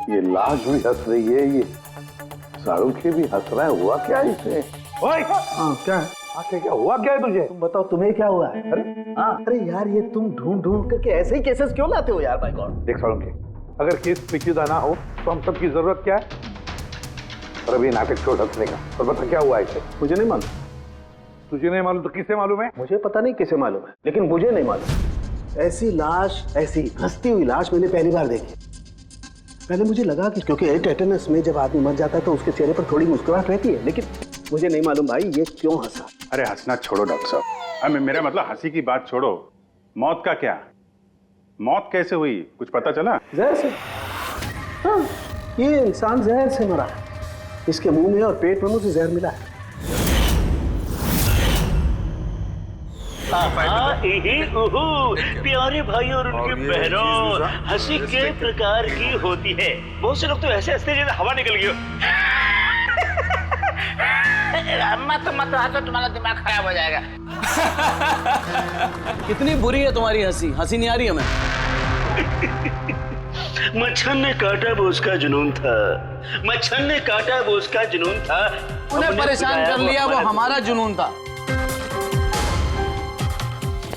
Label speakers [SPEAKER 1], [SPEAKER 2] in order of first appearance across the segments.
[SPEAKER 1] ये लाश भी हंस रही है, ये शाहरुखी भी हंस रहा है। हुआ क्या इसे? ओए क्या है? आके क्या हुआ, क्या है तुझे?
[SPEAKER 2] तुम बताओ, तुम्हें क्या हुआ है? अरे यार, ये तुम ढूंढ ढूंढ करके ऐसे ही केसेस क्यों लाते हो यार? By god.
[SPEAKER 1] देख शाहरुखी, अगर केस पेचीदा ना हो तो हम सबकी जरूरत क्या है? और अभी नाटक छोड़ हंसने का, और बता क्या हुआ इसे?
[SPEAKER 2] मुझे नहीं मालूम।
[SPEAKER 1] तुझे नहीं मालूम तो किसे मालूम है?
[SPEAKER 2] मुझे पता नहीं किसे मालूम है, लेकिन मुझे नहीं मालूम। ऐसी लाश, ऐसी हंसती हुई लाश मैंने पहली बार देखी। पहले मुझे लगा कि क्योंकि टेटनस में जब आदमी मर जाता है तो उसके चेहरे पर थोड़ी मुस्कुराहट रहती है, लेकिन मुझे नहीं मालूम भाई ये क्यों हंसा।
[SPEAKER 3] अरे हंसना छोड़ो डॉक्टर साहब। अरे मेरा मतलब हंसी की बात छोड़ो, मौत का क्या? मौत कैसे हुई, कुछ पता चला?
[SPEAKER 2] जहर से। हाँ, ये इंसान जहर से मरा। इसके मुंह में और पेट में मुझे जहर मिला है।
[SPEAKER 4] प्यारे भाई और उनके बहनों, हंसी के प्रकार की होती है। बहुत से लोग तो ऐसे हंसते जैसे हवा निकल गई हो।
[SPEAKER 5] मत हंसो, तुम्हारा दिमाग खराब हो जाएगा।
[SPEAKER 6] कितनी बुरी है तुम्हारी हंसी? हंसी नहीं आ रही हमें।
[SPEAKER 4] मच्छर ने काटा वो उसका जुनून था, मच्छर ने काटा वो उसका जुनून था।
[SPEAKER 6] उन्हें परेशान कर लिया वो हमारा जुनून था।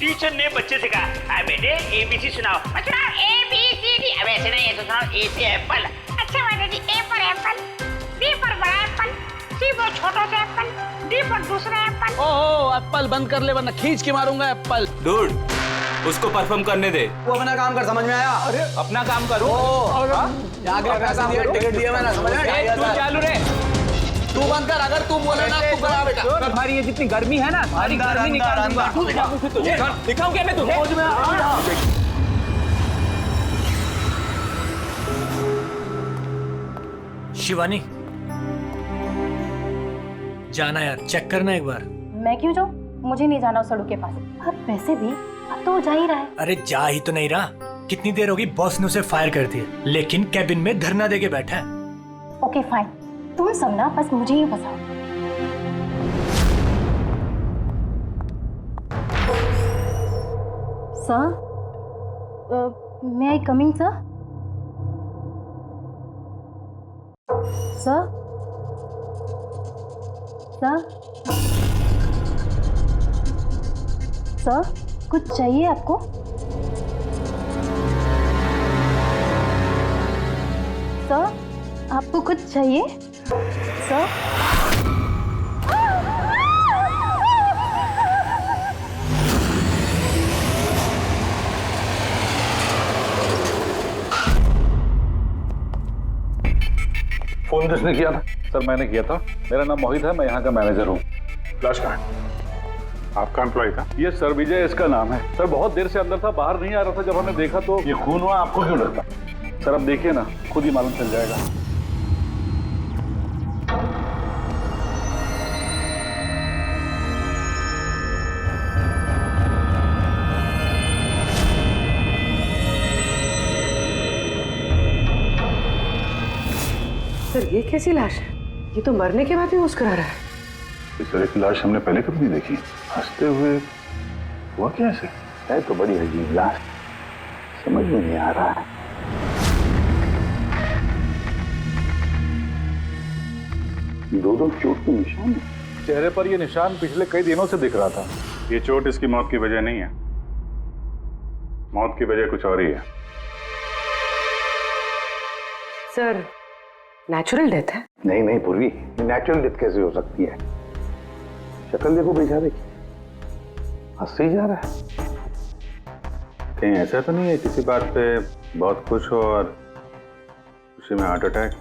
[SPEAKER 4] टीचर ने बच्चे से कहा, बेटे ABC सुनाओ।
[SPEAKER 5] बच्चा ABCD। अब ऐसे नहीं, ऐसे सुनाओ। A से एप्पल। अच्छा बेटा जी, A पर एप्पल, B पर बड़ा एप्पल, C पर छोटा सा एप्पल, D पर दूसरा एप्पल।
[SPEAKER 6] ओहो, एप्पल बंद कर ले वरना खींच के मारूंगा एप्पल।
[SPEAKER 7] डूड, उसको परफॉर्म करने दे।
[SPEAKER 6] वो अपना काम कर, समझ में आया? अरे अपना काम करो। जाके पैसा दिया, टिकट दिया मैंने, समझ में?
[SPEAKER 7] तू चालू रे।
[SPEAKER 6] तू बंद कर, अगर तू बोले ना तू करा बेटा।
[SPEAKER 7] तुम्हारी ये जितनी गर्मी है ना, सारी गर्मी निकाल दूंगा। तुझे दिखाऊं क्या मैं तुझे?
[SPEAKER 6] समझ में आया?
[SPEAKER 8] शिवानी, जाना यार, चेक करना एक बार।
[SPEAKER 9] मैं क्यों जाऊँ? मुझे नहीं जाना उस सड़क के पास। अब वैसे भी अब तो वो जा ही रहा है।
[SPEAKER 8] अरे जा ही तो नहीं रहा। कितनी देर होगी बॉस ने उसे फायर कर दिया, लेकिन कैबिन में धरना देके बैठा है।
[SPEAKER 9] ओके फाइन, तुम सब ना बस मुझे ही फंसाओ। Sir, may I coming sir? Sir, sir, sir, कुछ चाहिए आपको? सर, आपको कुछ चाहिए? सर,
[SPEAKER 1] फोन किसने किया था?
[SPEAKER 3] सर मैंने किया था। मेरा नाम मोहित है, मैं यहाँ का मैनेजर हूँ।
[SPEAKER 1] लाश कहाँ है?
[SPEAKER 3] आपका एम्प्लॉय था?
[SPEAKER 1] ये सर विजय इसका नाम है। सर बहुत देर से अंदर था, बाहर नहीं आ रहा था। जब हमने देखा तो ये खून हुआ। आपको क्यों लगता? सर अब देखिए ना, खुद ही मालूम चल जाएगा।
[SPEAKER 10] सर ये कैसी लाश है? ये तो मरने के बाद भी मुस्कुरा रहा है।
[SPEAKER 1] इस तरह की लाश हमने पहले कभी नहीं देखी। हंसते हुए हुआ क्या ऐसे? है तो बड़ी अजीब लाश, समझ में नहीं आ रहा है। दो चोट के निशान है चेहरे पर। ये निशान पिछले कई दिनों से दिख रहा था।
[SPEAKER 3] ये चोट इसकी मौत की वजह नहीं है, मौत की वजह कुछ और ही है।
[SPEAKER 10] सर नेचुरल डेथ है?
[SPEAKER 1] नहीं नहीं पूर्वी, नेचुरल डेथ कैसे हो सकती है? शक्ल देखो बेचारे की, हंसते ही जा रहा है।
[SPEAKER 3] कहीं ऐसा तो नहीं है किसी बात पे बहुत खुश हो और उसी में हार्ट अटैक?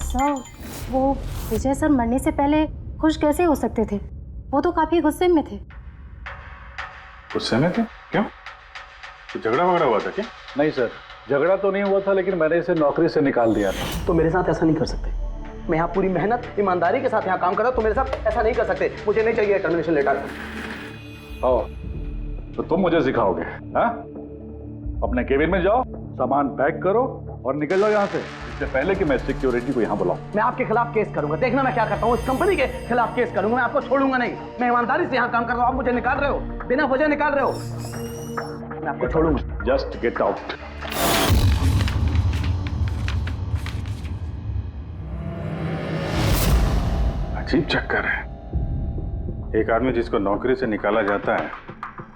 [SPEAKER 9] सर, वो विजय सर मरने से पहले खुश कैसे हो सकते थे? वो तो काफी गुस्से में थे।
[SPEAKER 3] गुस्से में थे? क्यों? कुछ झगड़ा वगड़ा हुआ था क्या?
[SPEAKER 1] नहीं सर, झगड़ा तो नहीं हुआ था, लेकिन मैंने इसे नौकरी से निकाल दिया था।
[SPEAKER 2] तो मेरे साथ ऐसा नहीं कर सकते। मैं यहाँ पूरी मेहनत ईमानदारी के साथ यहाँ काम कर रहा हूँ, तो मेरे साथ ऐसा नहीं कर सकते। मुझे नहीं चाहिए टर्मिनेशन लेटर।
[SPEAKER 1] तो तुम मुझे सिखाओगे? हाँ, अपने केबिन में जाओ, सामान पैक करो और निकल जाओ यहाँ से, इससे पहले कि मैं सिक्योरिटी को यहाँ बुलाऊं।
[SPEAKER 2] मैं आपके खिलाफ केस करूंगा। देखना मैं क्या करता हूँ। इस कंपनी के खिलाफ केस करूंगा। मैं आपको छोड़ूंगा नहीं। मैं ईमानदारी से यहाँ काम कर रहा हूँ, आप मुझे निकाल रहे हो, बिना वजह निकाल रहे हो। मैं आपको छोड़ूंगा।
[SPEAKER 1] Just get out.
[SPEAKER 3] अजीब चक्कर है। एक आदमी जिसको नौकरी से निकाला जाता है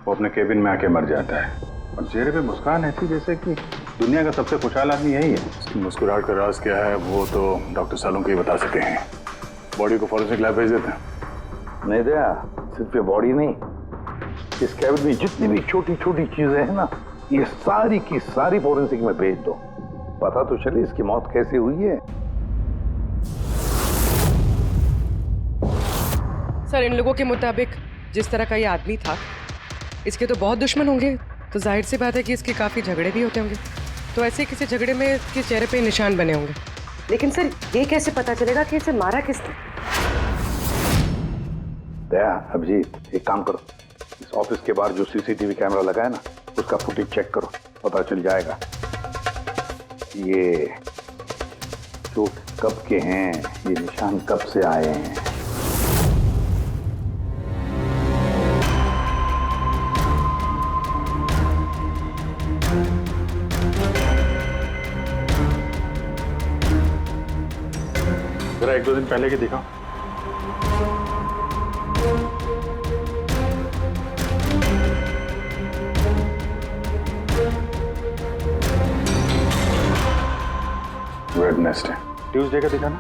[SPEAKER 3] वो अपने केबिन में आके मर जाता है और चेहरे पे मुस्कान ऐसी जैसे कि दुनिया का सबसे खुशहाल आदमी यही है।
[SPEAKER 1] इसकी मुस्कुराहट का राज क्या है वो तो डॉक्टर सालुंके ही बता सके हैं। बॉडी को फॉरेंसिक लैब भेज देते हैं।
[SPEAKER 2] नहीं दया, सिर्फ ये बॉडी नहीं, इस कैबिन में जितनी भी छोटी छोटी चीजें हैं ना, ये सारी की सारी फॉरेंसिक में भेज दो। पता तो चले इसकी मौत कैसे हुई है।
[SPEAKER 10] सर, इन लोगों के मुताबिक जिस तरह का ये आदमी था, इसके तो बहुत दुश्मन होंगे, तो जाहिर सी बात है कि इसके काफी झगड़े भी होते होंगे। तो ऐसे किसी झगड़े में इसके चेहरे पे निशान बने होंगे। लेकिन सर, ये कैसे पता चलेगा कि इसे मारा किसने?
[SPEAKER 2] दया, अभिजीत, एक काम करो, इस ऑफिस के बाहर जो सीसीटीवी कैमरा लगा है ना, उसका फुटेज चेक करो, पता चल जाएगा ये चोट कब के हैं, ये निशान कब से आए हैं।
[SPEAKER 3] जरा 1-2 दिन पहले की दिखाओ। वेडनेसडे, ट्यूसडे का दिखाना।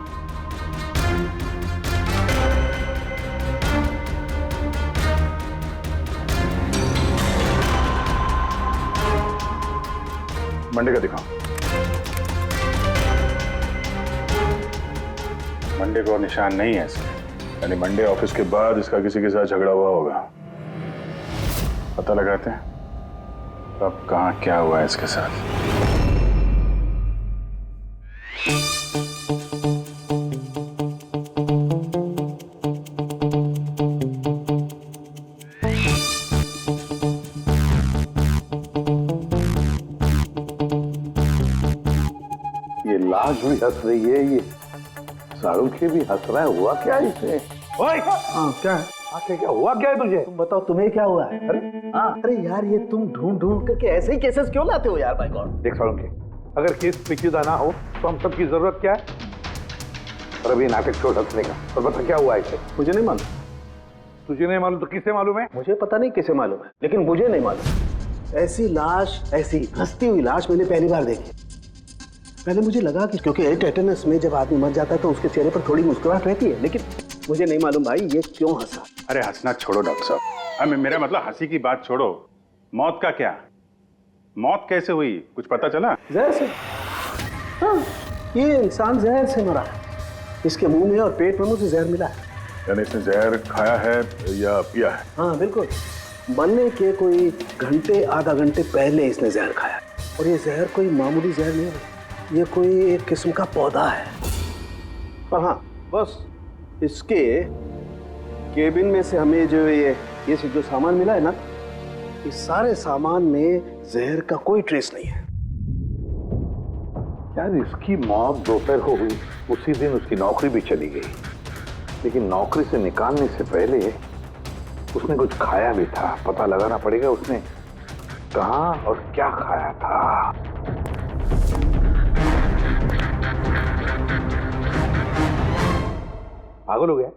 [SPEAKER 3] मंडे का दिखाओ। मंडे को निशान नहीं है इसके, यानी मंडे ऑफिस के बाद इसका किसी के साथ झगड़ा हुआ होगा। पता लगाते हैं अब कहाँ क्या हुआ है इसके साथ।
[SPEAKER 2] ये लाश भी हंस रही है, ये शाहरुख भी हंस रहा है। हुआ क्या है इसे?
[SPEAKER 1] हाँ क्या है?
[SPEAKER 2] क्या हुआ क्या है तुझे? तुम बताओ, तुम्हें क्या हुआ है? अरे यार, ये तुम ढूंढ ढूंढ करके ऐसे ही केसेस क्यों लाते हो यार? बाय गॉड, देख शाहरुख, अगर केस पेचीदा ना हो तो हम सबकी जरूरत क्या है? और अभी नाटक छोड़ हंसने का। और बता क्या हुआ इसे? मुझे नहीं मालूम। तुझे नहीं मालूम तो किसे मालूम है? मुझे पता नहीं किसे मालूम है, लेकिन मुझे नहीं मालूम। ऐसी लाश, ऐसी हंसती हुई लाश मैंने पहली बार देखी। पहले मुझे लगा कि क्योंकि टेटनस में जब आदमी मर जाता है तो उसके चेहरे पर थोड़ी मुस्कुराहट रहती है, लेकिन मुझे नहीं मालूम भाई ये क्यों हंसा।
[SPEAKER 3] अरे हंसना छोड़ो डॉक्टर साहब, मेरा मतलब हंसी की बात छोड़ो, मौत का क्या? मौत कैसे हुई, कुछ पता चला?
[SPEAKER 2] जहर से। हाँ, ये इंसान जहर से मरा है। इसके मुंह में और पेट में मुझे जहर मिला है।
[SPEAKER 1] यानी इसने जहर खाया है या पिया है?
[SPEAKER 2] हाँ बिल्कुल, बनने के कोई घंटे आधा घंटे पहले इसने जहर खाया। और ये जहर कोई मामूली जहर नहीं है, ये कोई एक किस्म का पौधा है। और हाँ, बस इसके केबिन में से हमें जो ये जो सामान मिला है ना, इस सारे सामान में जहर का कोई ट्रेस नहीं है। यार, इसकी मौत दोपहर को हुई, उसी दिन उसकी नौकरी भी चली गई। लेकिन नौकरी से निकालने से पहले उसने कुछ खाया भी था। पता लगाना पड़ेगा उसने कहाँ और क्या खाया था। पागल हो गया?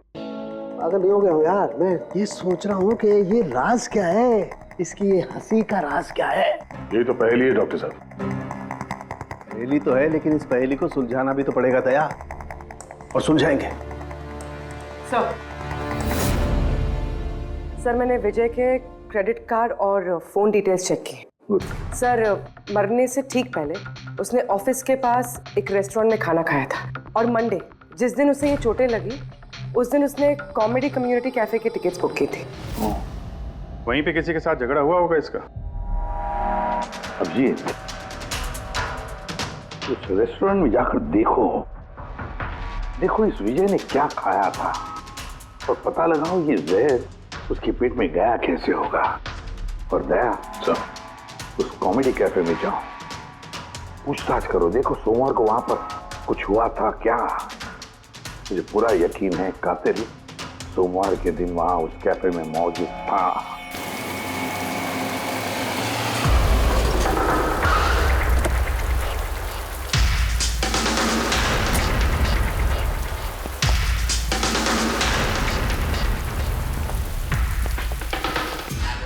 [SPEAKER 2] पागल नहीं हो गया हूँ यार, मैं ये सोच रहा हूँ कि ये राज क्या है, इसकी ये हंसी का राज क्या है।
[SPEAKER 1] ये तो पहेली है डॉक्टर साहब।
[SPEAKER 2] पहेली तो है, लेकिन इस पहेली को सुलझाना भी तो पड़ेगा दया, और सुलझाएंगे।
[SPEAKER 10] सर, मैंने विजय के क्रेडिट कार्ड और फोन डिटेल्स चेक की। सर, मरने से ठीक पहले उसने ऑफिस के पास एक रेस्टोरेंट में खाना खाया था, और मंडे जिस दिन उसे ये चोटें लगी उस दिन उसने कॉमेडी कम्युनिटी कैफे की टिकट्स बुक की थी।
[SPEAKER 3] वहीं पे किसी के साथ झगड़ा हुआ होगा इसका।
[SPEAKER 2] अभिजीत, उस रेस्टोरेंट में जाकर देखो इस विजय ने क्या खाया था, और पता लगाओ ये जहर उसके पेट में गया कैसे होगा। और दया, उस कॉमेडी कैफे में जाओ, पूछताछ करो, देखो सोमवार को वहां पर कुछ हुआ था क्या। मुझे पूरा यकीन है कातिल सोमवार के दिन वहां उस कैफे में मौजूद था।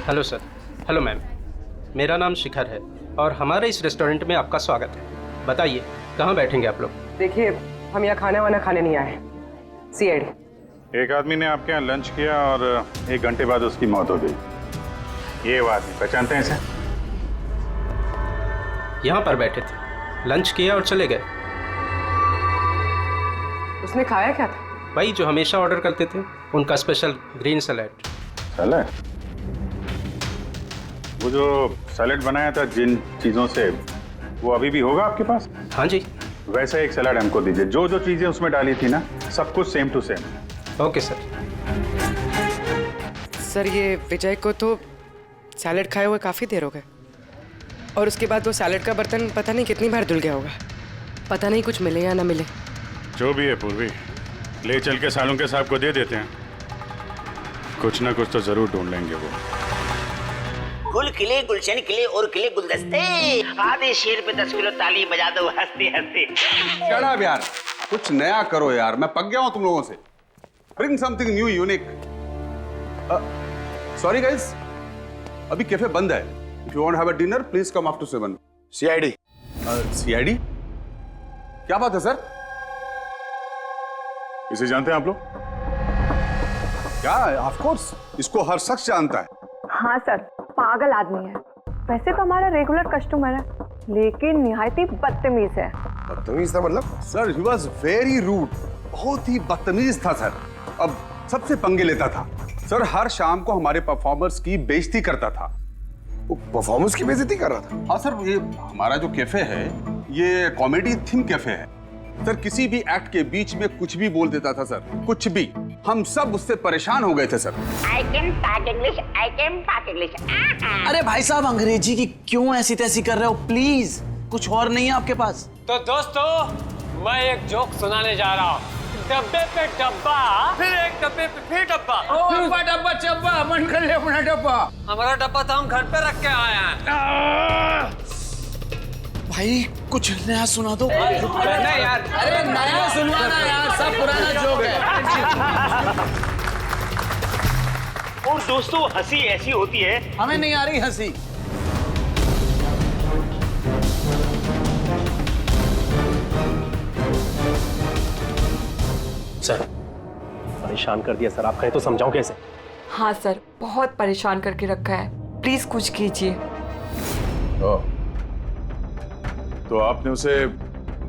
[SPEAKER 11] Hello sir. हेलो मैम, मेरा नाम शिखर है और हमारे इस रेस्टोरेंट में आपका स्वागत है। बताइए कहाँ बैठेंगे आप लोग?
[SPEAKER 10] देखिए, हम यहाँ खाना वाना खाने नहीं आए। सीआईडी।
[SPEAKER 3] एक आदमी ने आपके यहाँ लंच किया और 1 घंटे बाद उसकी मौत हो गई। ये वो आदमी पहचानते हैं इसे?
[SPEAKER 11] यहाँ पर बैठे थे, लंच किया और चले गए।
[SPEAKER 10] उसने खाया क्या था?
[SPEAKER 11] वही जो हमेशा ऑर्डर करते थे, उनका स्पेशल ग्रीन सैलेड।
[SPEAKER 3] सैलेड? वो जो सैलेड बनाया था जिन चीज़ों से, वो अभी भी होगा आपके पास?
[SPEAKER 11] हाँ जी।
[SPEAKER 3] वैसे एक सैलेड हमको दीजिए, जो जो चीज़ें उसमें डाली थी ना, सब कुछ same to same.
[SPEAKER 11] Okay sir.
[SPEAKER 10] Sir, ये विजय को तो सैलेड खाए हुए काफ़ी देर हो गए और उसके बाद वो सैलेड का बर्तन पता नहीं कितनी बार धुल गया होगा। पता नहीं कुछ मिले या ना मिले।
[SPEAKER 3] जो भी है पूर्वी, ले चल के सालों के साहब को दे देते हैं। कुछ ना कुछ तो जरूर ढूंढ लेंगे वो।
[SPEAKER 4] गुल खिले, गुलशन खिले और खिले गुलदस्ते। आधे शेर पे 10 किलो ताली बजा दो हंसते हंसते।
[SPEAKER 12] चढ़ा यार, कुछ नया करो यार, मैं पक गया हूं तुम लोगों से। Bring something new unique. Sorry guys, अभी कैफे बंद है। If you want have a dinner please come after 7।
[SPEAKER 1] CID.
[SPEAKER 12] CID? क्या बात है सर?
[SPEAKER 3] इसे जानते हैं आप लोग?
[SPEAKER 12] क्या? ऑफ कोर्स, इसको हर शख्स जानता है।
[SPEAKER 13] हाँ सर, पागल आदमी है। वैसे तो हमारा रेगुलर कस्टमर है, लेकिन निहायती बदतमीज है।
[SPEAKER 12] बदतमीज था मतलब? Sir, he was very rude. बहुत ही बदतमीज था सर। अब सबसे पंगे लेता था सर। हर शाम को हमारे परफॉर्मर्स की बेइज्जती करता था। वो परफॉर्मर्स की बेइज्जती कर रहा था? हाँ सर, ये हमारा जो कैफे है ये कॉमेडी थीम कैफे है सर। किसी भी एक्ट के बीच में कुछ भी बोल देता था सर, कुछ भी। हम सब उससे परेशान हो गए थे sir.
[SPEAKER 5] I can talk English, I can talk English.
[SPEAKER 6] अरे भाई साहब, अंग्रेजी की क्यों ऐसी तैसी कर रहे हो? प्लीज, कुछ और नहीं है आपके पास?
[SPEAKER 7] तो दोस्तों, मैं एक जोक सुनाने जा रहा हूँ। डब्बे पे डब्बा, फिर एक डब्बे पे फिर डब्बा। डब्बा डब्बा चब्बा, मन कर ले अपना डब्बा। हमारा डब्बा तो हम घर पे रख के आए हैं।
[SPEAKER 6] भाई कुछ नया सुना दो।
[SPEAKER 7] नहीं यार,
[SPEAKER 6] अरे नया सुनवाना यार, सब पुराना जोक है।
[SPEAKER 4] और दोस्तों, हंसी ऐसी होती है।
[SPEAKER 6] हमें नहीं आ रही हंसी।
[SPEAKER 11] सर, परेशान कर दिया सर। आप कहें तो समझाऊं कैसे?
[SPEAKER 13] हाँ सर, बहुत परेशान करके रखा है। प्लीज कुछ कीजिए।
[SPEAKER 3] तो आपने उसे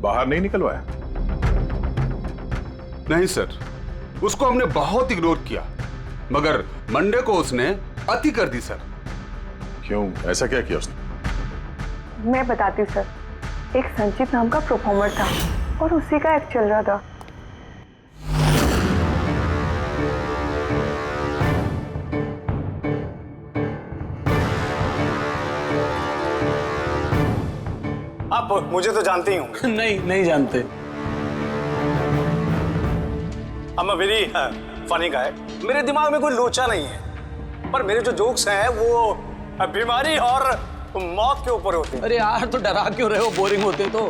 [SPEAKER 3] बाहर नहीं निकलवाया?
[SPEAKER 12] नहीं सर, उसको हमने बहुत इग्नोर किया, मगर मंडे को उसने अति कर दी सर।
[SPEAKER 3] क्यों, ऐसा क्या किया उसने?
[SPEAKER 13] मैं बताती हूँ सर। एक संचित नाम का परफॉर्मर था और उसी का एक्ट चल रहा था।
[SPEAKER 14] आप मुझे तो जानते ही होंगे।
[SPEAKER 6] नहीं जानते।
[SPEAKER 14] I'm a very funny guy। मेरे दिमाग में कोई लोचा नहीं है, पर मेरे जो जोक्स हैं वो बीमारी और मौत के ऊपर होते हैं।
[SPEAKER 6] अरे यार, तो डरा क्यों रहे हो? बोरिंग होते तो।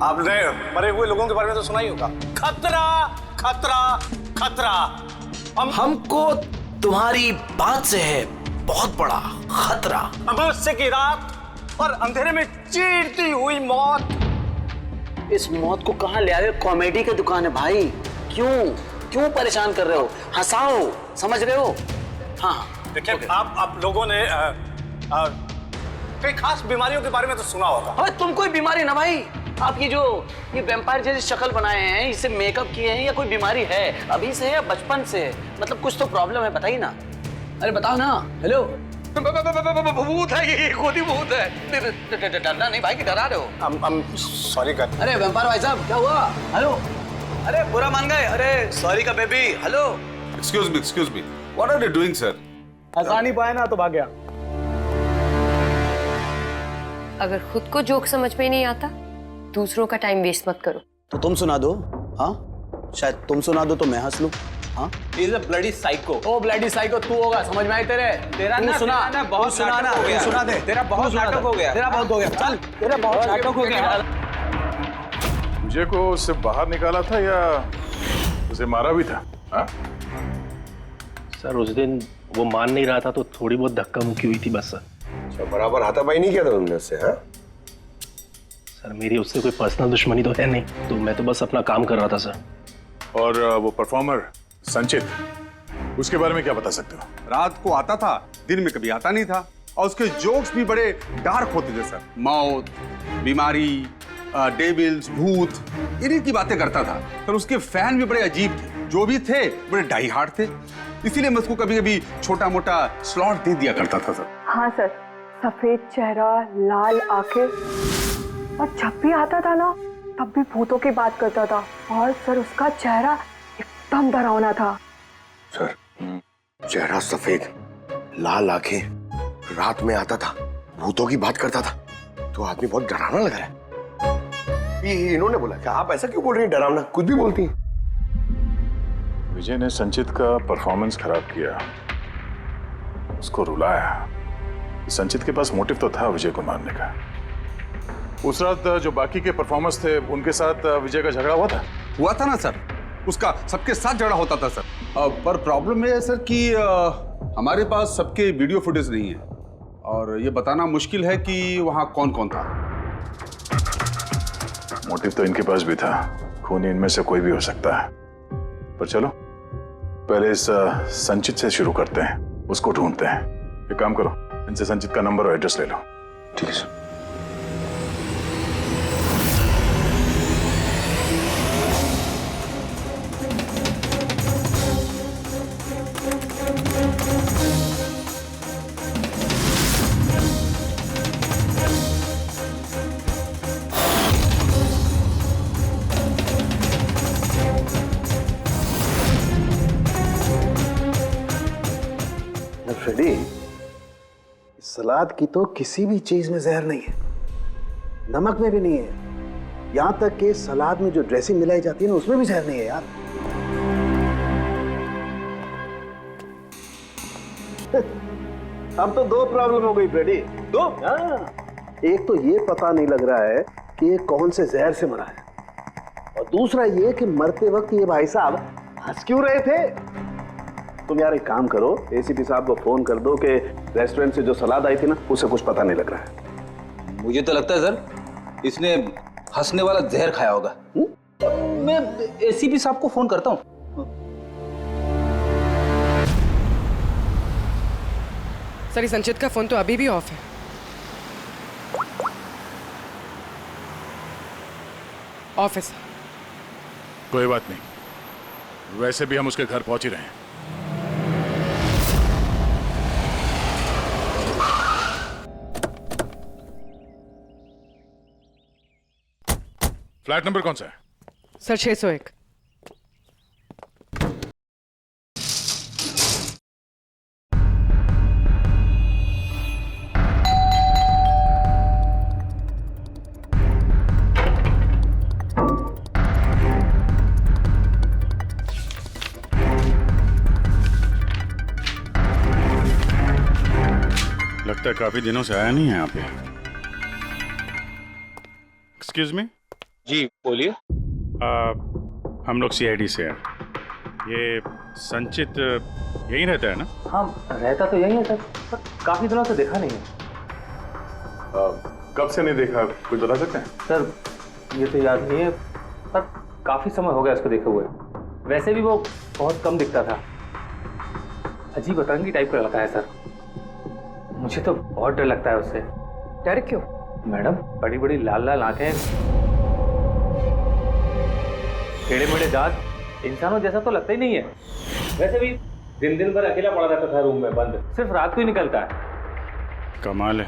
[SPEAKER 14] आपने मरे हुए लोगों के बारे में तो सुना ही होगा। खतरा खतरा खतरा।
[SPEAKER 6] हमको तुम्हारी बात से है बहुत बड़ा खतरा।
[SPEAKER 14] अमावस्या की रात और अंधेरे में चीरती हुई मौत।
[SPEAKER 6] इस मौत को कहाँ ले आए? कॉमेडी की दुकान है भाई। क्यों परेशान कर रहे हो? हंसाओ, समझ रहे हो? हाँ
[SPEAKER 14] देखिए, आप लोगों ने कई खास बीमारियों के बारे में तो सुना होगा।
[SPEAKER 6] अबे तुम कोई बीमारी ना भाई। आप ये वैम्पायर जैसी शक्ल बनाए हैं, इससे मेकअप किए हैं, या कोई बीमारी है? अभी से है या बचपन से है? मतलब कुछ तो प्रॉब्लम है, बताइए ना। अरे बताओ ना। हेलो, भूत है ये, खुद ही भूत है। डरना नहीं भाई, कि डरा रहे हो?
[SPEAKER 14] सॉरी कर।
[SPEAKER 6] अरे वैम्पायर भाई साहब, क्या हुआ? हेलो, अरे बुरा मान गए? अरे सॉरी का baby. Hello,
[SPEAKER 12] excuse me, what are you doing sir?
[SPEAKER 7] हंसा नहीं पाया ना तो भाग गया।
[SPEAKER 10] अगर खुद को जोक समझ में नहीं आता, दूसरों का टाइम वेस्ट मत करो।
[SPEAKER 6] तो तुम सुना दो। हाँ, शायद तुम सुना दो तो मैं हंस लूं। हाँ,
[SPEAKER 7] He's a bloody psycho।
[SPEAKER 6] Oh bloody psycho तू होगा, समझ में आई तेरे?
[SPEAKER 7] तेरा ना
[SPEAKER 6] सुना
[SPEAKER 7] ना बहुत
[SPEAKER 6] सुना ना,
[SPEAKER 7] नाटक हो गया।
[SPEAKER 6] सुना दे।
[SPEAKER 7] तेरा बहुत नाटक हो गया।
[SPEAKER 6] तेरा बहुत हो गया। चल, तेरा बहुत नाटक हो गया।
[SPEAKER 3] मुझे को उससे बाहर निकाला था या उसे मारा भी था? हाँ?
[SPEAKER 11] सर, उस दिन वो मान नहीं रहा था तो थोड़ी बहुत धक्का मुक्की हुई थी बस सर।
[SPEAKER 15] अच्छा, बराबर हाथापाई नहीं किया था तुमने उससे? हाँ
[SPEAKER 11] सर मेरी उससे कोई पर्सनल दुश्मनी तो है नहीं, तो मैं तो बस अपना काम कर रहा था सर।
[SPEAKER 3] और वो परफॉर्मर संचित, उसके बारे में क्या बता सकते हो?
[SPEAKER 12] रात को आता था, दिन में कभी आता नहीं था, और उसके जोक्स भी बड़े डार्क होते थे सर। मौत, बीमारी, डेविल्स, भूत, इन्हीं की बातें करता था सर। उसके फैन भी बड़े अजीब थे, जो भी थे बड़े डाई हार्ड थे, इसीलिए मैं उसको कभी कभी छोटा मोटा स्लॉट दे दिया करता था सर।
[SPEAKER 13] हाँ सर, सफेद चेहरा, लाल आंखें, और जब भी आता था ना तब भी भूतों की बात करता था। और सर उसका चेहरा एकदम डरावना था
[SPEAKER 15] सर। चेहरा सफेद, लाल आंखें, रात में आता था, भूतों की बात करता था, तो आदमी बहुत डरावना लग रहा है। ये इन्होंने बोला कि आप ऐसा क्यों बोल रही हैं, डरावना कुछ भी बोलती हैं।
[SPEAKER 3] विजय ने संचित का परफॉर्मेंस खराब किया, उसको रुलाया। संचित के पास मोटिव तो था विजय को मारने का। उस रात जो बाकी के परफॉर्मर्स थे उनके साथ विजय का झगड़ा हुआ था
[SPEAKER 12] ना सर। उसका सबके साथ झगड़ा होता था सर। पर प्रॉब्लम यह है सर कि हमारे पास सबके वीडियो फुटेज नहीं है, और ये बताना मुश्किल है कि वहां कौन कौन था।
[SPEAKER 3] मोटिव तो इनके पास भी था, खून इनमें से कोई भी हो सकता है। पर चलो पहले इस संचित से शुरू करते हैं, उसको ढूंढते हैं। एक काम करो, इनसे संचित का नंबर और एड्रेस ले लो।
[SPEAKER 15] ठीक है सर।
[SPEAKER 2] फ्रेडी, सलाद की तो किसी भी चीज में जहर नहीं है, नमक में भी नहीं है, यहां तक कि सलाद में जो ड्रेसिंग मिलाई जाती है ना उसमें भी जहर नहीं है यार। अब तो दो प्रॉब्लम हो गई फ्रेडी, दो। एक तो ये पता नहीं लग रहा है कि ये कौन से जहर से मरा है, और दूसरा ये कि मरते वक्त ये भाई साहब हंस क्यों रहे थे। तुम यार एक काम करो, एसीपी साहब को फोन कर दो कि रेस्टोरेंट से जो सलाद आई थी ना उसे कुछ पता नहीं लग रहा है।
[SPEAKER 16] मुझे तो लगता है सर इसने हंसने वाला जहर खाया होगा। मैं एसीपी साहब को फोन करता हूँ।
[SPEAKER 10] सर संचित का फोन तो अभी भी ऑफ है। ऑफिस।
[SPEAKER 3] कोई बात नहीं, वैसे भी हम उसके घर पहुंच ही रहे हैं। फ्लैट नंबर कौन सा है?
[SPEAKER 10] सर 601।
[SPEAKER 3] लगता है काफी दिनों से आया नहीं है यहाँ पे। Excuse me.
[SPEAKER 16] जी बोलिए।
[SPEAKER 3] हम लोग सीआईडी से हैं। ये संचित यहीं रहता है ना?
[SPEAKER 11] हाँ रहता तो यहीं है सर, पर काफी दिनों से देखा नहीं है।
[SPEAKER 3] कब से नहीं देखा, कुछ बता सकते हैं?
[SPEAKER 11] सर ये तो याद नहीं है, पर काफी समय हो गया उसको देखे हुए। वैसे भी वो बहुत कम दिखता था, अजीब अतरंगी टाइप का लड़का है सर। मुझे तो बहुत डर लगता है उससे।
[SPEAKER 10] डर क्यों?
[SPEAKER 11] मैडम बड़ी बड़ी लाल लाल आंखें, टेढ़े मेढ़े दांत, इंसानों जैसा तो लगता ही नहीं है। वैसे भी दिन दिन भर अकेला पड़ा रहता था रूम में बंद, सिर्फ रात को ही निकलता है।
[SPEAKER 3] कमाल है,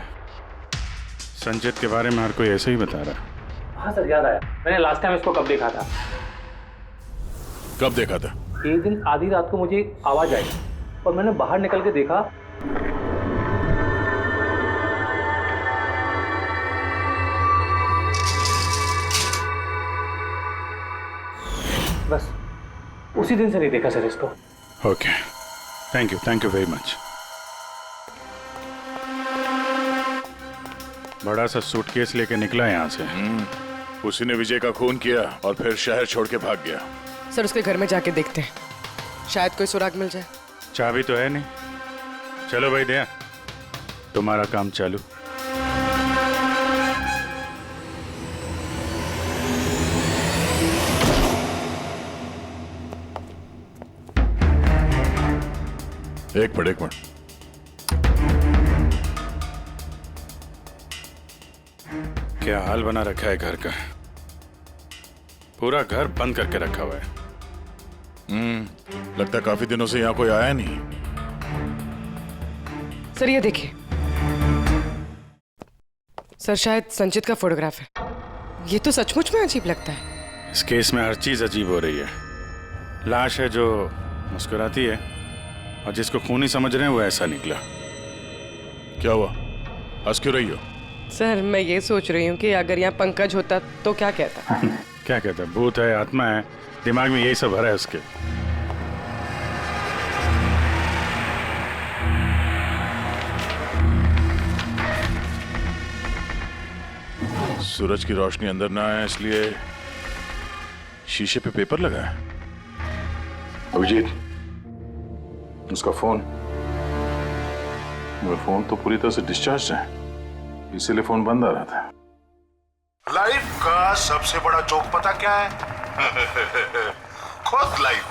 [SPEAKER 3] संचित के बारे में हर कोई ऐसे ही बता रहा है।
[SPEAKER 11] हाँ सर याद आया, मैंने लास्ट टाइम इसको कब देखा था।
[SPEAKER 3] कब देखा था?
[SPEAKER 11] एक दिन आधी रात को मुझे आवाज आई और मैंने बाहर निकल के देखा, बस उसी दिन से नहीं देखा सर इसको।
[SPEAKER 3] Okay, thank you very much. बड़ा सा सूटकेस लेके निकला यहाँ से। उसी ने विजय का खून किया और फिर शहर छोड़ के भाग गया।
[SPEAKER 10] सर उसके घर में जाके देखते हैं, शायद कोई सुराग मिल जाए।
[SPEAKER 3] चाबी तो है नहीं, चलो भाई दया, तुम्हारा काम चालू। एक मिनट क्या हाल बना रखा है घर का। पूरा घर बंद करके रखा हुआ है। लगता है काफी दिनों से यहाँ कोई आया नहीं।
[SPEAKER 10] सर ये देखिए, सर शायद संचित का फोटोग्राफ है। ये तो सचमुच में अजीब लगता है।
[SPEAKER 3] इस केस में हर चीज अजीब हो रही है। लाश है जो मुस्कुराती है, और जिसको खूनी समझ रहे हैं वो ऐसा निकला। क्या हुआ, हंस क्यों रही हो?
[SPEAKER 10] सर मैं ये सोच रही हूँ कि अगर यहाँ पंकज होता तो क्या कहता।
[SPEAKER 3] क्या कहता है? भूत है, आत्मा है, दिमाग में यही सब भरा है उसके। सूरज की रोशनी अंदर ना आए इसलिए शीशे पे पेपर लगा है। अभिजीत, उसका फोन तो पूरी तरह से डिस्चार्ज है, इसीलिए फोन बंद आ रहा था।
[SPEAKER 1] लाइफ का सबसे बड़ा जोक पता क्या है? खुद लाइफ।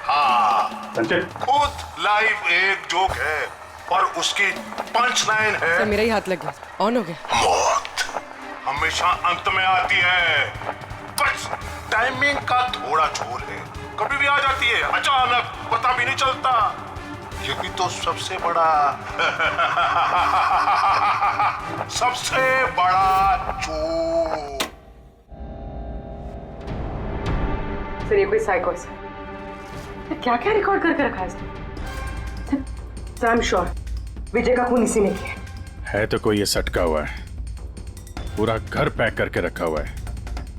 [SPEAKER 1] हाँ
[SPEAKER 3] संचित,
[SPEAKER 1] खुद लाइफ एक जोक है और उसकी पंच लाइन है।
[SPEAKER 10] सर मेरा ही हाथ लग गया, ऑन हो गया।
[SPEAKER 1] मौत हमेशा अंत में आती है, बस टाइमिंग का थोड़ा झोल है। कभी भी आ जाती है अचानक, पता भी नहीं चलता। यही तो सबसे बड़ा सबसे बड़ा जोक।
[SPEAKER 10] सर ये कोई साइको है। क्या क्या रिकॉर्ड करके रखा है इसने? सर आई एम श्योर विजय का खून इसी ने किया
[SPEAKER 3] है। तो कोई ये सटका हुआ है, पूरा घर पैक करके रखा हुआ है।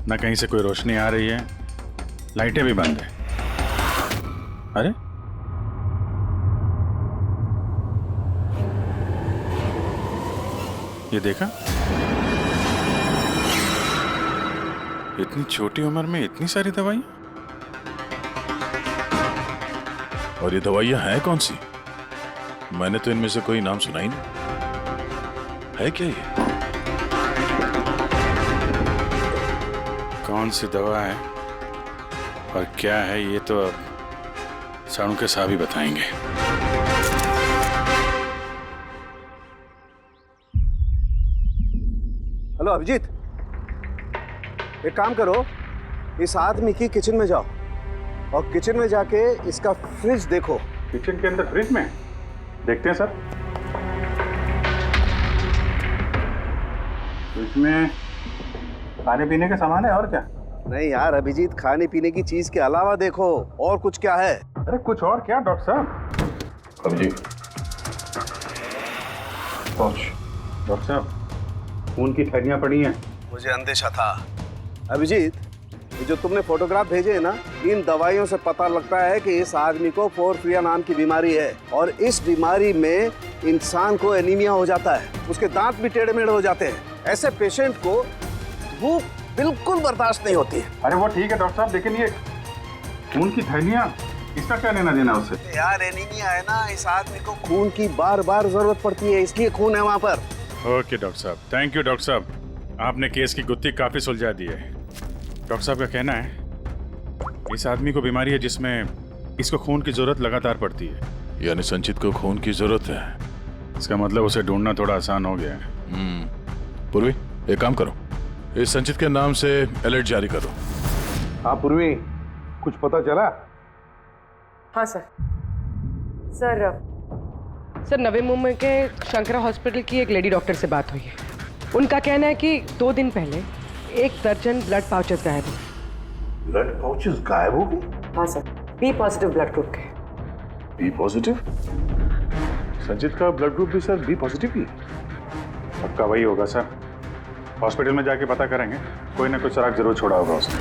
[SPEAKER 3] ना कहीं से कोई रोशनी आ रही है, लाइटें भी बंद है। अरे ये देखा, इतनी छोटी उम्र में इतनी सारी दवाइयां। और ये दवाइयां हैं कौन सी? मैंने तो इनमें से कोई नाम सुना ही नहीं। है क्या ये? कौन सी दवा है और क्या है, ये तो अब साणु के साहब ही बताएंगे।
[SPEAKER 2] हेलो अभिजीत, एक काम करो, इस आदमी की किचन में जाओ और किचन में जाके इसका फ्रिज देखो।
[SPEAKER 3] किचन के अंदर फ्रिज में? देखते हैं सर। इसमें खाने पीने का सामान है और क्या?
[SPEAKER 2] नहीं यार अभिजीत, खाने पीने की चीज के अलावा देखो और कुछ क्या है।
[SPEAKER 3] अरे कुछ और क्या डॉक्टर साहब? अभिजीत डॉक्टर साहब, खून की थैलियां पड़ी हैं।
[SPEAKER 2] मुझे अंदेशा था। अभिजीत, ये जो तुमने फोटोग्राफ भेजे हैं ना, इन दवाइयों से पता लगता है कि इस आदमी को पोर्फिरिया नाम की बीमारी है, और इस बीमारी में इंसान को एनीमिया हो जाता है, उसके दांत भी टेढ़े मेढ़े हो जाते हैं। ऐसे पेशेंट को भूख बिल्कुल बर्दाश्त नहीं होती है।
[SPEAKER 3] अरे वो ठीक है डॉक्टर साहब, लेकिन ये खून की थैलियां, इसका क्या लेना देना उससे?
[SPEAKER 2] यार एनीमिया है ना, इस आदमी को खून की बार बार जरूरत पड़ती है, इसलिए खून है वहाँ पर।
[SPEAKER 3] ओके डॉक्टर साहब, थैंक यू डॉक्टर साहब, आपने केस की गुत्थी काफी सुलझा दी है। डॉक्टर साहब का कहना है इस आदमी को बीमारी है जिसमें इसको खून की जरूरत लगातार पड़ती है। यानी संचित को खून की जरूरत है, इसका मतलब उसे ढूंढना थोड़ा आसान हो गया है। पूर्वी, एक काम करो, इस संचित के नाम से अलर्ट जारी करो।
[SPEAKER 12] हाँ पूर्वी, कुछ पता चला?
[SPEAKER 10] हाँ सर नवी मुंबई के शंकरा हॉस्पिटल की एक लेडी डॉक्टर से बात हुई है। उनका कहना है कि 2 दिन पहले 1 दर्जन ब्लड पाउचेस गायब हुए।
[SPEAKER 1] ब्लड पाउचेस गायब हो गए?
[SPEAKER 10] हाँ sir, B positive blood group के।
[SPEAKER 1] B positive?
[SPEAKER 3] संचित का ब्लड ग्रुप भी सर बी पॉजिटिव ही? पक्का वही होगा सर, हॉस्पिटल में जाके पता करेंगे, कोई ना कोई सुराग जरूर छोड़ा होगा उसने।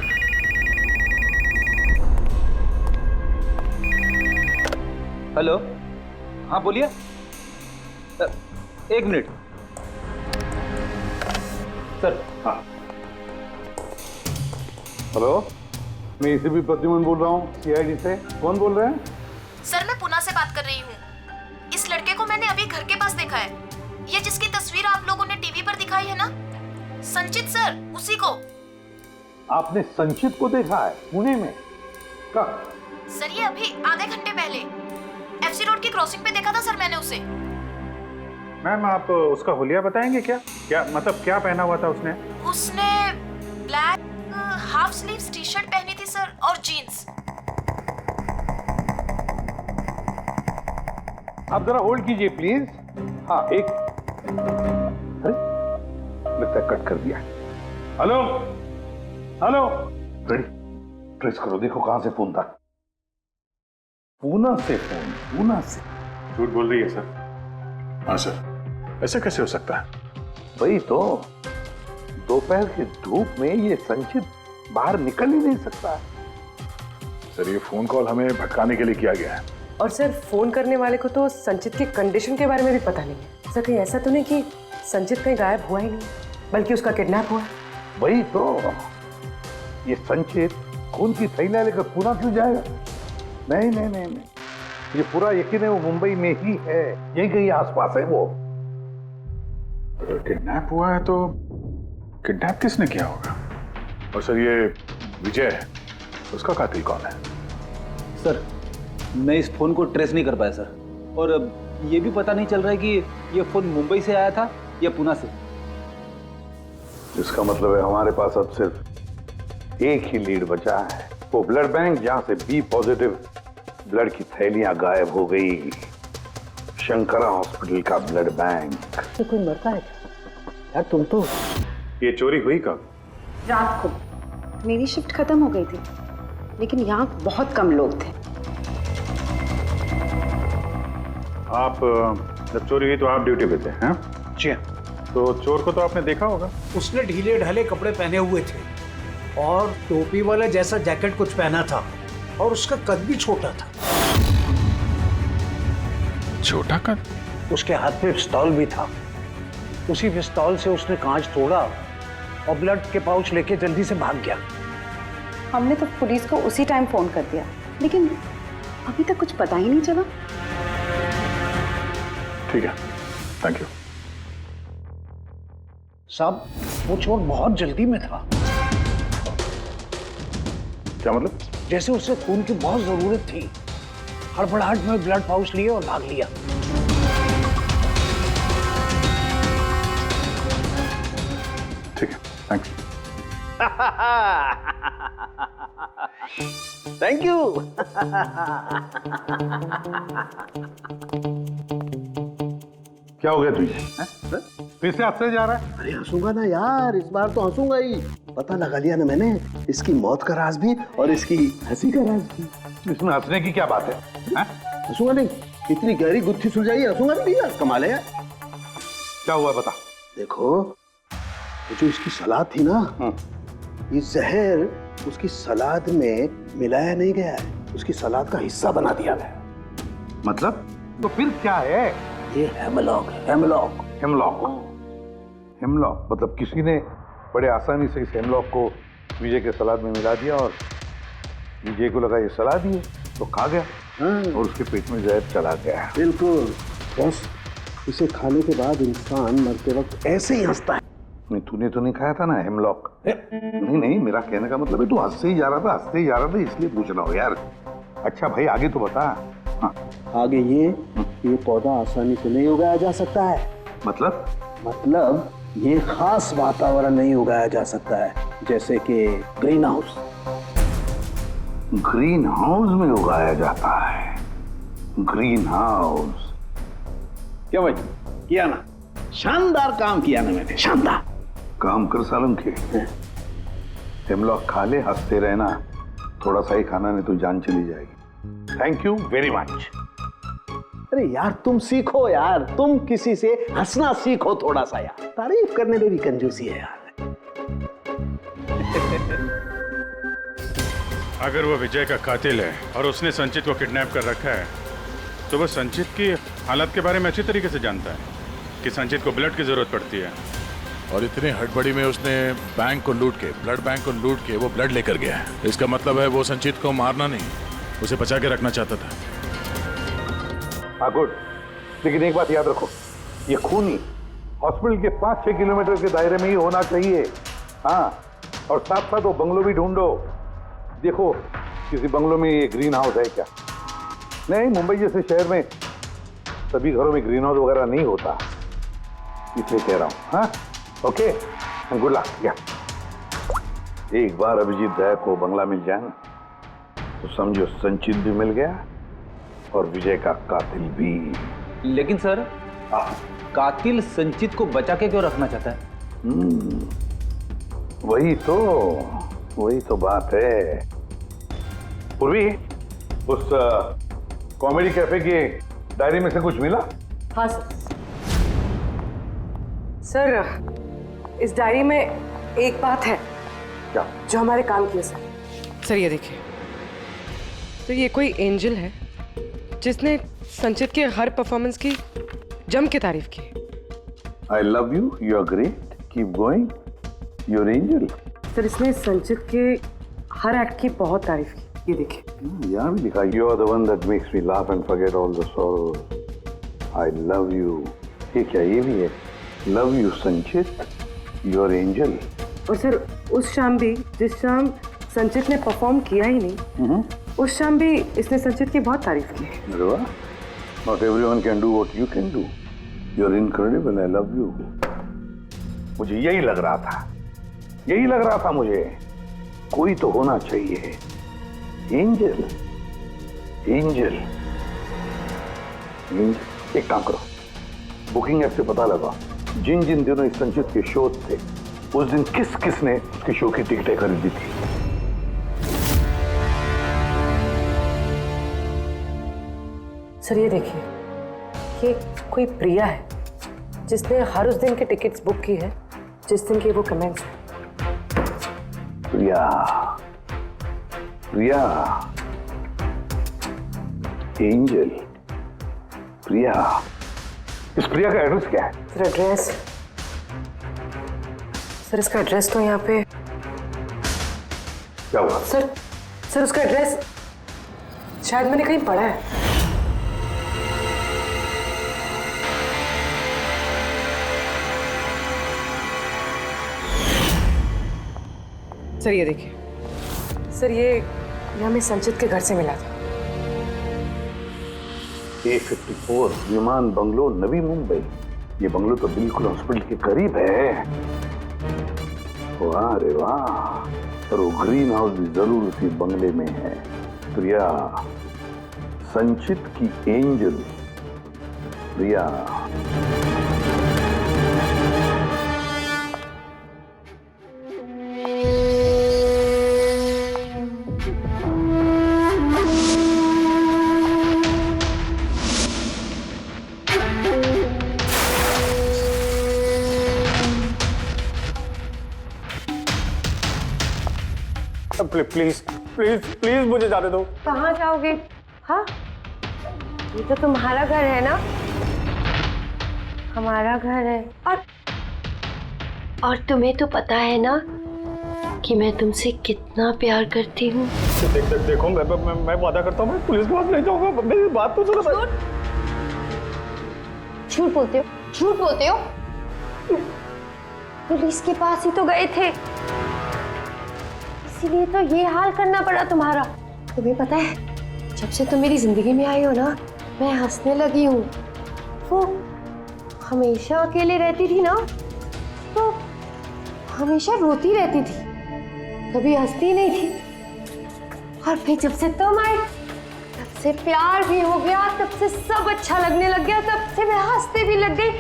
[SPEAKER 16] हेलो, हाँ बोलिए। 1 मिनट सर।
[SPEAKER 12] हाँ हेलो, मैं एसीपी प्रद्युमन बोल रहा हूँ, सीआईडी से। कौन बोल रहे हैं?
[SPEAKER 17] सर मैं पुणे से बात कर रही हूँ। इस लड़के को मैंने देखा है। ये जिसकी तस्वीर आप लोगों ने टीवी पर दिखाई है ना, संचित सर, उसी को।
[SPEAKER 18] आपने संचित को देखा है पुणे में? कब?
[SPEAKER 17] सर ये अभी आधे घंटे पहले एफसी रोड की क्रॉसिंग पे देखा था सर मैंने उसे।
[SPEAKER 3] मैम आप उसका हुलिया बताएंगे क्या? क्या मतलब क्या पहना हुआ था उसने?
[SPEAKER 17] उसने black half sleeves T shirt पहनी थी सर और जीन्स।
[SPEAKER 18] आप जरा होल्ड कीजिए प्लीज। हाँ एक, अरे लगता है कट कर दिया। हेलो हेलो, रेडी, ट्रेस करो, देखो कहां से फोन था। पूना से फोन, पूना से।
[SPEAKER 3] झूठ बोल रही है सर। हाँ सर, ऐसे कैसे हो सकता है?
[SPEAKER 18] वही तो, दोपहर की धूप में ये संचित बाहर निकल ही नहीं सकता।
[SPEAKER 3] सर ये फोन कॉल हमें भटकाने के लिए किया गया है।
[SPEAKER 10] और सर फोन करने वाले को तो संचित की कंडीशन के बारे में भी पता नहीं है। सर कहीं ऐसा तो नहीं कि संचित कहीं गायब हुआ ही नहीं, बल्कि उसका किडनैप हुआ?
[SPEAKER 18] वही तो, ये संचित खून की थैलियां लेकर पूना क्यों जाएगा? नहीं नहीं नहीं नहीं, ये पूरा यकीन है वो मुंबई में ही है, यही कहीं आसपास है वो।
[SPEAKER 3] किडनैप हुआ है तो किडनैप किसने किया होगा? और सर ये विजय, उसका कातिल कौन है?
[SPEAKER 16] सर मैं इस फोन को ट्रेस नहीं कर पाया सर, और ये भी पता नहीं चल रहा है कि ये फोन मुंबई से आया था या पुणे से।
[SPEAKER 18] इसका मतलब है हमारे पास अब सिर्फ एक ही लीड बचा है, वो ब्लड बैंक जहां से बी पॉजिटिव ब्लड की थैलियां गायब हो गई। शंकरा हॉस्पिटल का ब्लड बैंक।
[SPEAKER 2] तो कोई मरता है यार? तुम तो।
[SPEAKER 3] ये चोरी हुई कब?
[SPEAKER 19] रात को। मेरी शिफ्ट खत्म हो गई थी, लेकिन यहाँ बहुत कम लोग थे।
[SPEAKER 3] आप जब चोरी हुई तो आप ड्यूटी पे थे? हैं?
[SPEAKER 18] जी।
[SPEAKER 3] तो चोर को तो आपने देखा होगा।
[SPEAKER 20] उसने ढीले ढाले कपड़े पहने हुए थे और टोपी वाला जैसा जैकेट कुछ पहना था, और उसका कद भी छोटा था।
[SPEAKER 3] छोटा कद?
[SPEAKER 20] उसके हाथ में पिस्तौल भी था। उसी पिस्तौल से उसने कांच तोड़ा और ब्लड के पाउच लेके जल्दी से भाग गया।
[SPEAKER 19] हमने तो पुलिस को उसी टाइम फोन कर दिया, लेकिन अभी तक कुछ पता ही नहीं चला।
[SPEAKER 3] ठीक है, थैंक यू।
[SPEAKER 20] साहब वो चोर बहुत जल्दी में था।
[SPEAKER 3] क्या मतलब?
[SPEAKER 20] जैसे उसे खून की बहुत जरूरत थी, हड़बड़ाहट में ब्लड पाउच लिए और भाग लिया।
[SPEAKER 3] ठीक है, थैंक्स।
[SPEAKER 2] Thank you.
[SPEAKER 18] क्या हो गया तुझे? फिर से हंसने जा रहा है?
[SPEAKER 2] अरे हंसूंगा ना यार, इस बार तो हंसूंगा ही। पता लगा लिया ना मैंने इसकी मौत का राज भी और इसकी हंसी का राज भी।
[SPEAKER 18] इसमें हंसने की क्या बात है?
[SPEAKER 2] हंसूंगा नहीं, इतनी गहरी गुत्थी सुलझाई, हंसूंगा नहीं यार, कमाल है यार।
[SPEAKER 18] क्या हुआ बता।
[SPEAKER 2] देखो ये जो इसकी सलाद थी ना, ये जहर उसकी सलाद में मिलाया नहीं गया है, उसकी सलाद का हिस्सा बना दिया गया।
[SPEAKER 18] मतलब? तो फिर क्या है?
[SPEAKER 2] ये हेमलॉक है, हेमलॉक।
[SPEAKER 18] हेमलॉक? हेमलॉक मतलब किसी ने बड़े आसानी से इस हेमलॉक को विजय के सलाद में मिला दिया और विजय को लगा ये सलाद ही है तो खा गया और उसके पेट में जहर चला गया।
[SPEAKER 2] बिल्कुल बस, इसे खाने के बाद इंसान मरते वक्त ऐसे ही हंसता है।
[SPEAKER 18] नहीं तूने तो नहीं खाया था ना हेमलॉक? नहीं नहीं, मेरा कहने का मतलब है तू हंसते ही जा रहा था इसलिए पूछ रहा हूँ यार। अच्छा भाई आगे तो बता। हाँ।
[SPEAKER 2] आगे ये पौधा आसानी से नहीं उगाया जा सकता है। मतलब ये खास वातावरण नहीं उगाया जा सकता है, जैसे कि ग्रीन हाउस।
[SPEAKER 18] ग्रीन हाउस में उगाया जाता है? Green house?
[SPEAKER 2] क्या भाई किया ना, शानदार काम किया ना मैंने, शानदार
[SPEAKER 18] काम कर सालम के। हेमलॉक खा ले, हंसते रहना, थोड़ा सा ही खाना नहीं तो जान चली जाएगी। Thank you very much.
[SPEAKER 2] अरे यार तुम सीखो यार, तुम किसी से हंसना सीखो थोड़ा सा यार, तारीफ करने में भी कंजूसी है यार।
[SPEAKER 3] अगर वो विजय का कातिल है और उसने संचित को किडनैप कर रखा है तो वो संचित की हालत के बारे में अच्छी तरीके से जानता है कि संचित को ब्लड की जरूरत पड़ती है।
[SPEAKER 21] और इतनी हड़बड़ी में उसने बैंक को लूट के, ब्लड बैंक को लूट के वो ब्लड लेकर गया है। इसका मतलब है वो संचित को मारना नहीं, उसे बचा के रखना चाहता था।
[SPEAKER 18] हाँ गुड, लेकिन एक बात याद रखो, ये खूनी हॉस्पिटल के 5-6 किलोमीटर के दायरे में ही होना चाहिए। हाँ, और साथ साथ वो बंगलो भी ढूंढो। देखो किसी बंगलो में ये ग्रीन हाउस है क्या? नहीं, मुंबई जैसे शहर में सभी घरों में ग्रीन हाउस वगैरह नहीं होता, इसलिए कह रहा हूँ। हाँ, ओके, गुड लक। या एक बार अभिजीत दया को बंगला मिल जाए ना, तो समझो संचित भी मिल गया और विजय का कातिल भी।
[SPEAKER 16] लेकिन सर, कातिल संचित को बचा के क्यों रखना चाहता है?
[SPEAKER 18] वही तो बात है। पूर्वी, उस कॉमेडी कैफे की डायरी में से कुछ मिला?
[SPEAKER 10] हाँ सर, इस डायरी में एक बात है
[SPEAKER 18] क्या?
[SPEAKER 10] जो हमारे काम की है सर। ये देखिए, तो ये कोई एंजल है जिसने संचित के हर परफॉर्मेंस की जम के तारीफ की।
[SPEAKER 18] I love you, you are great, keep going, you are angel.
[SPEAKER 10] Sir, इसने संचित के हर एक्ट की बहुत तारीफ की। ये देखिए,
[SPEAKER 18] यहाँ भी लिखा, you are the one that makes me laugh and forget all the sorrows, I love you. ये क्या, ये भी है, love you Sanchit, you are angel.
[SPEAKER 10] और सर, उस शाम भी, जिस शाम संचित ने परफॉर्म किया ही नहीं, उस शाम भी इसने संचित की बहुत तारीफ की।
[SPEAKER 18] अरे वाह, not everyone can do what you can do, you are incredible, I love you. मुझे यही लग रहा था मुझे, कोई तो होना चाहिए, एंजल। एक काम करो, बुकिंग ऐप से पता लगा जिन जिन दिनों इस संचित के शो थे, उस दिन किस किस ने उसके शो की टिकटें खरीदी थी।
[SPEAKER 10] सर, ये देखिए, ये कोई प्रिया है जिसने हर उस दिन के टिकट्स बुक की है जिस दिन के वो कमेंट्स हैं।
[SPEAKER 18] प्रिया, एंजल, प्रिया। इस प्रिया का एड्रेस क्या है?
[SPEAKER 10] सर, एड्रेस, सर इसका एड्रेस तो यहाँ पे।
[SPEAKER 18] क्या हुआ?
[SPEAKER 10] सर उसका एड्रेस शायद मैंने कहीं पढ़ा है। सर, ये देखिए, सर ये हमें संचित के घर से मिला था।
[SPEAKER 18] A54 विमान बंगलो, नवी मुंबई। ये बंगलो तो बिल्कुल हॉस्पिटल के करीब है। वाह रे वाह, और वो ग्रीन हाउस भी जरूर उसी बंगले में है। प्रिया, संचित की angel, Priya.
[SPEAKER 14] Please please please मुझे जाने दो।
[SPEAKER 13] कहाँ जाओगे? हाँ, ये तो तुम्हारा घर है ना? हमारा घर है। और तुम्हें तो पता है ना कि मैं तुमसे कितना प्यार करती हूँ।
[SPEAKER 14] देखो, मैं वादा करता हूँ, मैं पुलिस के पास नहीं जाऊंगा। मेरी बात तो सुनो।
[SPEAKER 13] झूठ बोलते हो। पुलिस के पास ही तो गए थे, इसीलिए तो ये हाल करना पड़ा तुम्हारा। तुम्हें पता है, जब से तुम मेरी जिंदगी में आई हो ना, मैं हंसने लगी हूँ। वो हमेशा अकेले रहती थी ना, तो हमेशा रोती रहती थी, कभी हंसती नहीं थी। और फिर जब से तुम आई, तब से प्यार भी हो गया, तब से सब अच्छा लगने लग गया, तब से मैं हंसते भी लग गई।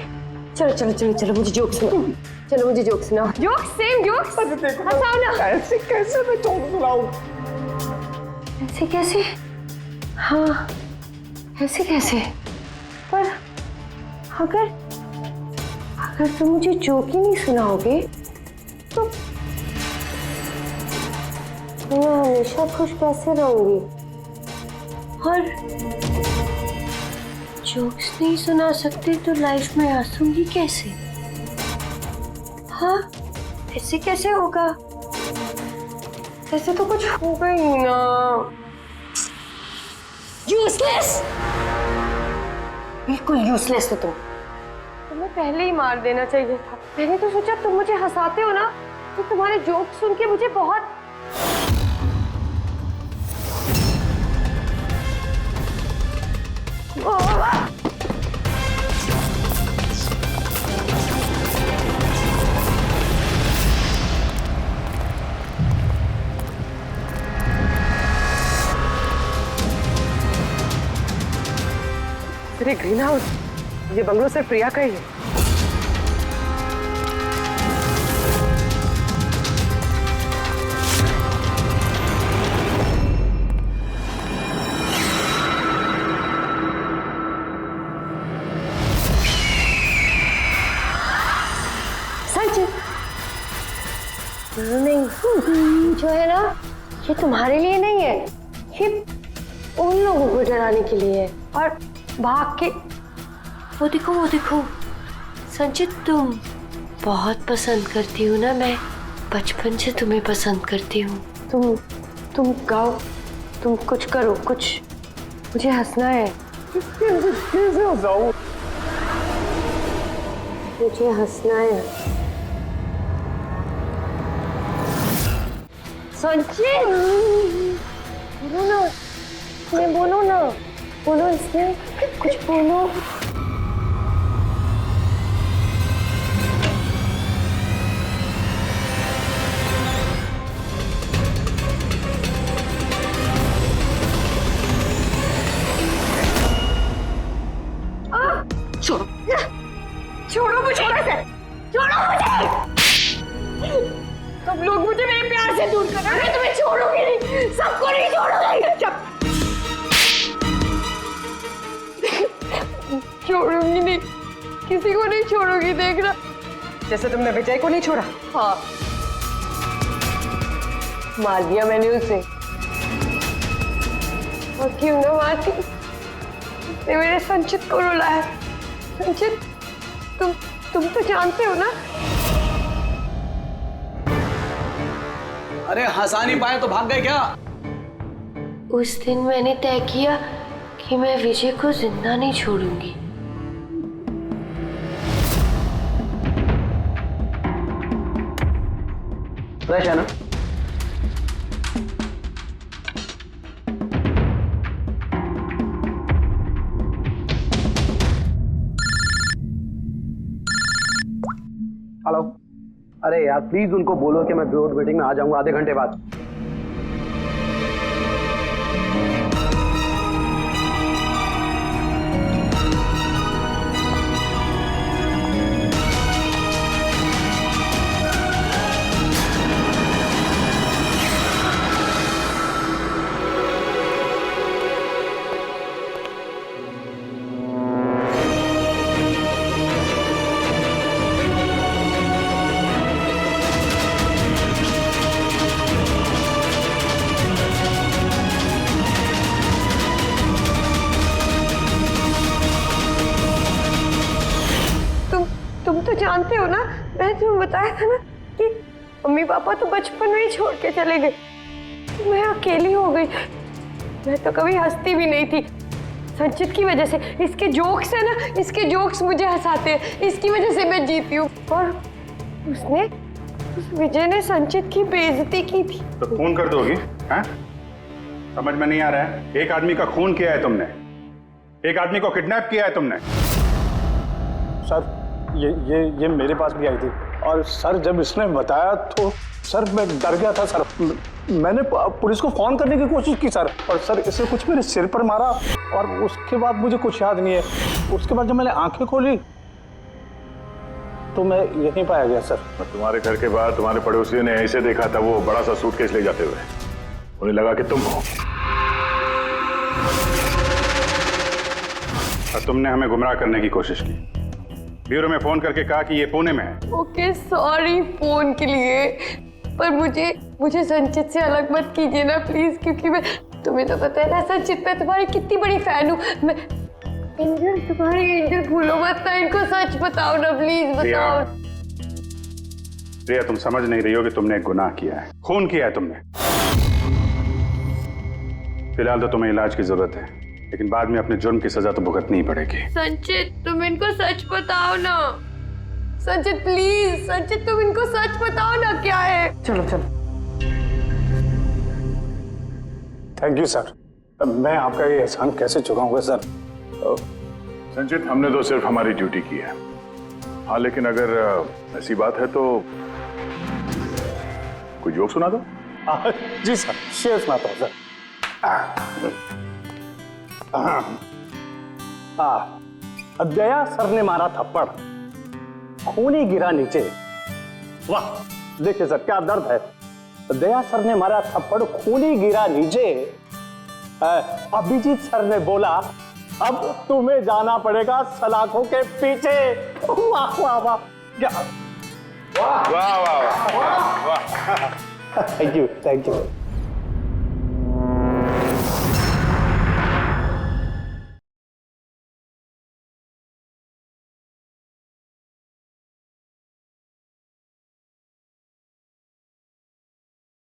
[SPEAKER 13] चलो चलो चलो चलो, मुझे जोक सुनाओ। चलो मुझे जोक सुनाओ। जोक, सेम जोक, हंसाओ ना।
[SPEAKER 14] ऐसे कैसे मैं जोक सुनाऊं?
[SPEAKER 13] ऐसे कैसे? हाँ, ऐसे कैसे? पर अगर तुम मुझे जोक ही नहीं सुनाओगे तो मैं हमेशा खुश कैसे रहूंगी? और जोक्स नहीं सुना सकते तो लाइफ में हंसूंगी कैसे? हाँ, ऐसे कैसे होगा? ऐसे तो कुछ होगा ही ना। यूजलेस, बिल्कुल यूजलेस हो तुम। तुम्हें पहले ही मार देना चाहिए था। मैंने तो सोचा तुम मुझे हंसाते हो ना, तो तुम्हारे जोक सुन के मुझे बहुत
[SPEAKER 10] अरे ग्रीन हाउस, ये बंगलो सिर्फ प्रिया का ही है।
[SPEAKER 13] नहीं, जो है ना, ये तुम्हारे लिए नहीं है, ये उन लोगों को डराने के लिए है। और भाग के वो देखो संचित, तुम बहुत पसंद करती हो ना, मैं बचपन से तुम्हें पसंद करती हूँ। तुम गाओ, तुम कुछ करो, कुछ, मुझे हंसना है। कैसे हंसाऊं? मुझे हंसना है। संचित, बोलो ना, इसमें बोलो ना, बोलो इसमें, कुछ बोलो।
[SPEAKER 5] छोड़ो, छोड़ो मुझे, छोड़ो मुझे।
[SPEAKER 13] सब लोग मुझे मेरे प्यार से दूर कर रहे हैं। मैं तुम्हें छोड़ूंगी नहीं, सबको नहीं छोड़ूंगी। छोड़ूंगी नहीं, किसी को नहीं छोड़ूंगी, देखना।
[SPEAKER 10] जैसे तुमने विजय को नहीं छोड़ा।
[SPEAKER 13] हाँ, मार दिया मैंने उसे। और क्यों ना मारती, उसने मेरे संचित को रुलाया। संचित, तुम तो जानते हो ना।
[SPEAKER 6] अरे हंसा नहीं पाए तो भाग गए क्या?
[SPEAKER 13] उस दिन मैंने तय किया कि मैं विजय को जिंदा नहीं छोड़ूंगी।
[SPEAKER 6] फ्रेश है ना?
[SPEAKER 2] हेलो, अरे यार प्लीज उनको बोलो कि मैं बोर्ड मीटिंग में आ जाऊंगा आधे घंटे बाद।
[SPEAKER 13] तुम तो जानते हो ना, मैंने तुम्हें बताया था ना कि मम्मी पापा तो बचपन में ही छोड़ के चले गए, तो मैं अकेली हो गई। मैं तो कभी हंसती भी नहीं थी, संचित की वजह से। इसके जोक्स है ना, इसके जोक्स मुझे हंसाते हैं, इसकी वजह से मैं जीती हूँ। और उस विजय ने संचित की बेइज्जती की थी।
[SPEAKER 12] तो खून कर दोगी? हैं? समझ में नहीं आ रहा है? एक आदमी का खून किया है तुमने, एक आदमी को किडनैप किया है तुमने।
[SPEAKER 14] सर ये मेरे पास भी आई थी, और सर जब इसने बताया तो सर मैं डर गया था सर। मैंने पुलिस को फोन करने की कोशिश की सर, और सर इसने कुछ मेरे सिर पर मारा, और उसके बाद मुझे कुछ याद नहीं है। उसके बाद जब मैंने आंखें खोली तो मैं यहीं पाया गया सर।
[SPEAKER 3] तुम्हारे घर के बाद तुम्हारे पड़ोसियों ने ऐसे देखा था, वो बड़ा सा सूटकेस ले जाते हुए, उन्हें लगा कि तुम हो।
[SPEAKER 12] और तुमने हमें गुमराह करने की कोशिश की, ब्यूरो में फोन करके कहा कि ये पुणे में है।
[SPEAKER 13] ओके सॉरी फोन के लिए, पर मुझे संचित से अलग मत कीजिए ना प्लीज, क्योंकि मैं, तुम्हें तो पता है ना संचित, मैं तुम्हारी कितनी बड़ी फैन हूँ। मैं एंजल, तुम्हारी एंजल भूलो मत ना, इनको सच बताओ ना प्लीज, बताओ।
[SPEAKER 12] प्रिया तुम समझ नहीं रही हो कि तुमने एक गुनाह किया है, खून किया है तुमने। फिलहाल तो तुम्हें इलाज की जरूरत है, लेकिन बाद में अपने जुर्म की सजा तो भुगतनी ही पड़ेगी।
[SPEAKER 13] संचित तुम इनको सच बताओ ना। संचित प्लीज, संचित तुम इनको सच बताओ ना क्या है।
[SPEAKER 14] चलो चलो। Thank you sir. मैं आपका ये एहसान कैसे चुकाऊंगा सर।
[SPEAKER 3] संचित, हमने तो सिर्फ हमारी ड्यूटी की है। हाँ, लेकिन अगर ऐसी बात है तो कोई जोक सुना दो।
[SPEAKER 14] जी सर, शेर सुनाता हूँ सर। दया सर ने मारा थप्पड़, खूनी गिरा नीचे। वाह, देखिए सर क्या दर्द है। दया सर ने मारा थप्पड़, खूनी गिरा नीचे। अभिजीत सर ने बोला अब तुम्हें जाना पड़ेगा सलाखों के पीछे। वाह वाह वाह, क्या
[SPEAKER 3] वाह वाह वाह वाह।
[SPEAKER 14] Thank you thank you.